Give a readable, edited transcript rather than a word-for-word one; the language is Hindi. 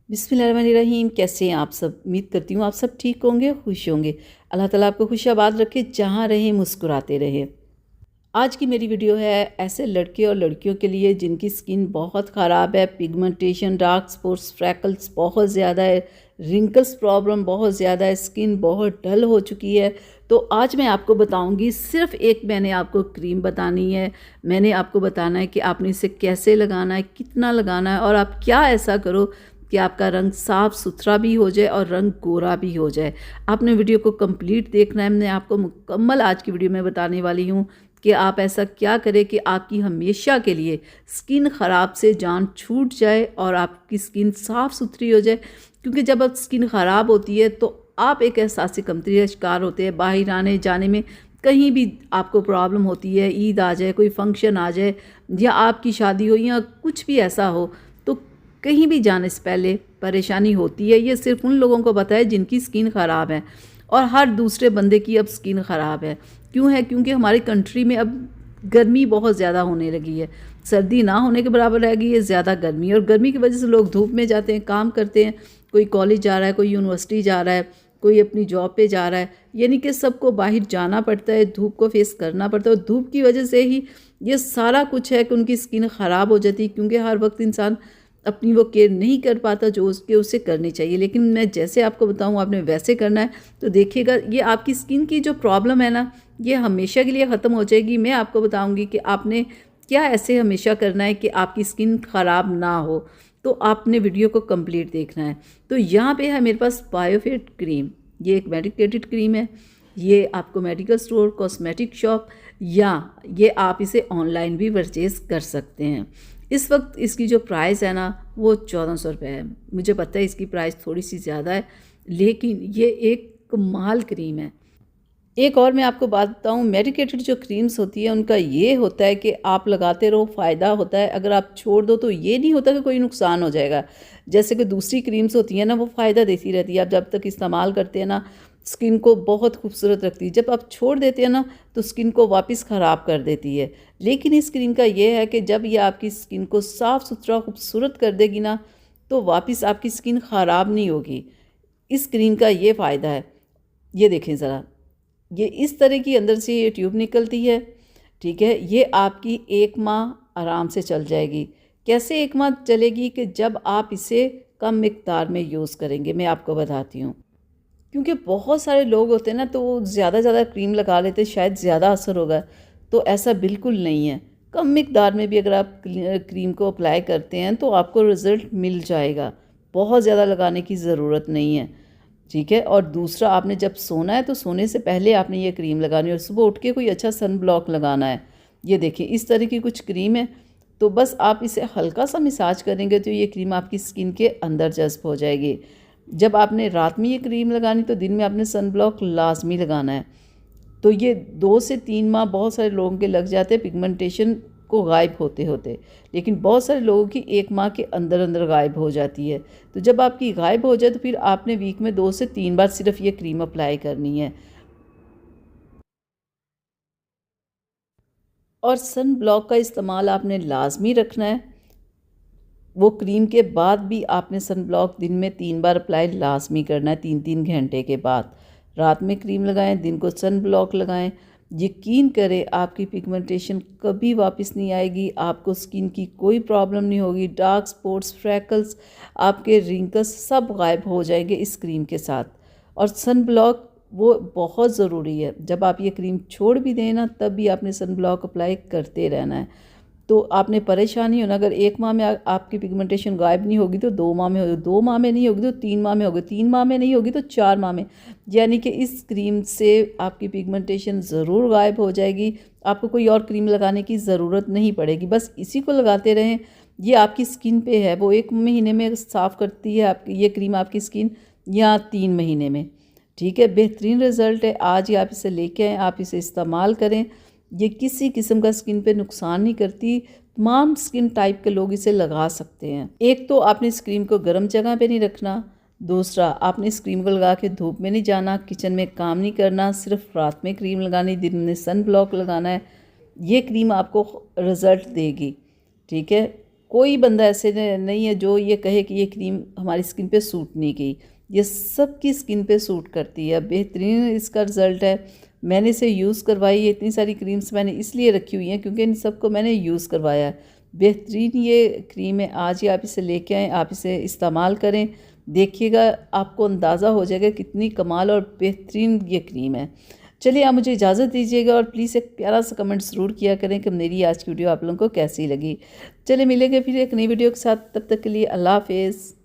बिस्मिल्लाहिर्रहमानिर्रहीम। कैसे हैं आप सब? उम्मीद करती हूँ आप सब ठीक होंगे, खुश होंगे। अल्लाह ताला आपको खुशियाबाद रखे, जहाँ रहें मुस्कुराते रहें। आज की मेरी वीडियो है ऐसे लड़के और लड़कियों के लिए जिनकी स्किन बहुत ख़राब है, पिगमेंटेशन, डार्क स्पॉट्स, फ्रैकल्स बहुत ज़्यादा है, रिंकल्स प्रॉब्लम बहुत ज़्यादा है, स्किन बहुत डल हो चुकी है। तो आज मैं आपको बताऊंगी, सिर्फ एक मैंने आपको क्रीम बतानी है। मैंने आपको बताना है कि आपने इसे कैसे लगाना है, कितना लगाना है, और आप क्या ऐसा करो कि आपका रंग साफ़ सुथरा भी हो जाए और रंग गोरा भी हो जाए। आपने वीडियो को कंप्लीट देखना है। मैं आपको मुकम्मल आज की वीडियो में बताने वाली हूँ कि आप ऐसा क्या करें कि आपकी हमेशा के लिए स्किन ख़राब से जान छूट जाए और आपकी स्किन साफ़ सुथरी हो जाए। क्योंकि जब अब स्किन ख़राब होती है तो आप एक एहसासी कमतरी का शिकार होते हैं। बाहर आने जाने में कहीं भी आपको प्रॉब्लम होती है, ईद आ जाए, कोई फंक्शन आ जाए, या आपकी शादी हो, या कुछ भी ऐसा हो, तो कहीं भी जाने से पहले परेशानी होती है। ये सिर्फ उन लोगों को पता है जिनकी स्किन ख़राब है, और हर दूसरे बंदे की अब स्किन ख़राब है। क्यों है? क्योंकि हमारी कंट्री में अब गर्मी बहुत ज़्यादा होने लगी है। सर्दी ना होने के बराबर रह गई है ज़्यादा गर्मी, और गर्मी की वजह से लोग धूप में जाते हैं, काम करते हैं। कोई कॉलेज जा रहा है, कोई यूनिवर्सिटी जा रहा है, कोई अपनी जॉब पे जा रहा है, यानी कि सबको बाहर जाना पड़ता है, धूप को फेस करना पड़ता है। और धूप की वजह से ही ये सारा कुछ है कि उनकी स्किन ख़राब हो जाती है। क्योंकि हर वक्त इंसान अपनी वो केयर नहीं कर पाता जो उसे करनी चाहिए। लेकिन मैं जैसे आपको बताऊँ, आपने वैसे करना है, तो देखिएगा ये आपकी स्किन की जो प्रॉब्लम है ना, ये हमेशा के लिए ख़त्म हो जाएगी। मैं आपको बताऊँगी कि आपने क्या ऐसे हमेशा करना है कि आपकी स्किन ख़राब ना हो। तो आपने वीडियो को कंप्लीट देखना है। तो यहाँ पे है मेरे पास बायोफिट क्रीम। ये एक मेडिकेटेड क्रीम है। ये आपको मेडिकल स्टोर, कॉस्मेटिक शॉप, या ये आप इसे ऑनलाइन भी परचेज़ कर सकते हैं। इस वक्त इसकी जो प्राइस है ना, वो 1400 रुपये है। मुझे पता है इसकी प्राइस थोड़ी सी ज़्यादा है, लेकिन ये एक कमाल क्रीम है। एक और मैं आपको बात बताऊं, मेडिकेटेड जो क्रीम्स होती है उनका ये होता है कि आप लगाते रहो, फ़ायदा होता है। अगर आप छोड़ दो तो ये नहीं होता कि कोई नुकसान हो जाएगा। जैसे कि दूसरी क्रीम्स होती हैं ना, वो फ़ायदा देती रहती है। आप जब तक इस्तेमाल करते हैं ना, स्किन को बहुत खूबसूरत रखती है। जब आप छोड़ देते हैं ना, तो स्किन को वापस ख़राब कर देती है। लेकिन इस क्रीम का ये है कि जब ये आपकी स्किन को साफ़ सुथरा खूबसूरत कर देगी ना, तो वापस आपकी स्किन ख़राब नहीं होगी। इस क्रीम का ये फ़ायदा है। ये देखें ज़रा, ये इस तरह की अंदर से ये ट्यूब निकलती है। ठीक है, ये आपकी 1 माह आराम से चल जाएगी। कैसे 1 माह चलेगी? कि जब आप इसे कम मिकदार में यूज़ करेंगे। मैं आपको बताती हूँ। क्योंकि बहुत सारे लोग होते हैं ना, तो वो ज़्यादा ज़्यादा क्रीम लगा लेते हैं, शायद ज़्यादा असर होगा। तो ऐसा बिल्कुल नहीं है। कम मिकदार में भी अगर आप क्रीम को अप्लाई करते हैं तो आपको रिज़ल्ट मिल जाएगा। बहुत ज़्यादा लगाने की ज़रूरत नहीं है। ठीक है। और दूसरा, आपने जब सोना है तो सोने से पहले आपने ये क्रीम लगानी है, और सुबह उठ के कोई अच्छा सन ब्लॉक लगाना है। ये देखिए, इस तरह की कुछ क्रीम है। तो बस आप इसे हल्का सा मसाज करेंगे तो ये क्रीम आपकी स्किन के अंदर जज्ब हो जाएगी। जब आपने रात में ये क्रीम लगानी, तो दिन में आपने सन ब्लॉक लाजमी लगाना है। तो ये 2 से 3 माह बहुत सारे लोगों के लग जाते हैं पिगमेंटेशन को गायब होते होते। लेकिन बहुत सारे लोगों की 1 माह के अंदर अंदर गायब हो जाती है। तो जब आपकी गायब हो जाए तो फिर आपने वीक में 2 से 3 बार सिर्फ ये क्रीम अप्लाई करनी है। और सन ब्लॉक का इस्तेमाल आपने लाजमी रखना है। वो क्रीम के बाद भी आपने सन ब्लॉक दिन में 3 बार अप्लाई लाजमी करना है, 3-3 घंटे के बाद। रात में क्रीम लगाएं, दिन को सन ब्लॉक लगाएं। यकीन करें, आपकी पिगमेंटेशन कभी वापस नहीं आएगी। आपको स्किन की कोई प्रॉब्लम नहीं होगी। डार्क स्पॉट्स, फ्रैकल्स, आपके रिंकल्स सब गायब हो जाएंगे इस क्रीम के साथ। और सन ब्लॉक वो बहुत ज़रूरी है। जब आप ये क्रीम छोड़ भी दें ना, तब भी आपने सन ब्लॉक अप्लाई करते रहना है। तो आपने परेशानी होना, अगर 1 माह में आपकी पिगमेंटेशन गायब नहीं होगी तो 2 माह में होगी, 2 माह में नहीं होगी तो 3 माह में होगी, 3 माह में नहीं होगी तो 4 माह में। यानी कि इस क्रीम से आपकी पिगमेंटेशन ज़रूर गायब हो जाएगी। आपको कोई और क्रीम लगाने की ज़रूरत नहीं पड़ेगी। बस इसी को लगाते रहें। ये आपकी स्किन पे है, वो 1 महीने में साफ़ करती है आपकी ये क्रीम आपकी स्किन, या 3 महीने में। ठीक है, बेहतरीन रिज़ल्ट है। आज ही आप इसे लेके आएँ, आप इसे इस्तेमाल करें। ये किसी किस्म का स्किन पे नुकसान नहीं करती। तमाम स्किन टाइप के लोग इसे लगा सकते हैं। एक तो आपने इस क्रीम को गर्म जगह पे नहीं रखना। दूसरा, आपने इस क्रीम को लगा के धूप में नहीं जाना, किचन में काम नहीं करना, सिर्फ रात में क्रीम लगानी, दिन में सन ब्लॉक लगाना है। ये क्रीम आपको रिज़ल्ट देगी। ठीक है, कोई बंदा ऐसे नहीं है जो ये कहे कि ये क्रीम हमारी स्किन पे सूट नहीं की। ये सबकी स्किन पे सूट करती है, बेहतरीन इसका रिज़ल्ट है। मैंने इसे यूज़ करवाई है, इतनी सारी क्रीम्स मैंने इसलिए रखी हुई हैं क्योंकि इन सबको मैंने यूज़ करवाया है। बेहतरीन ये क्रीम है, आज ही आप इसे लेके आएँ, आप इसे इस्तेमाल करें, देखिएगा आपको अंदाज़ा हो जाएगा कितनी कमाल और बेहतरीन ये क्रीम है। चलिए आप मुझे इजाज़त दीजिएगा और प्लीज़ एक प्यारा सा कमेंट ज़रूर किया करें कि मेरी आज की वीडियो आप लोगों को कैसी लगी। चलिए मिलेंगे फिर एक नई वीडियो के साथ, तब तक के लिए अल्लाह हाफ़िज़।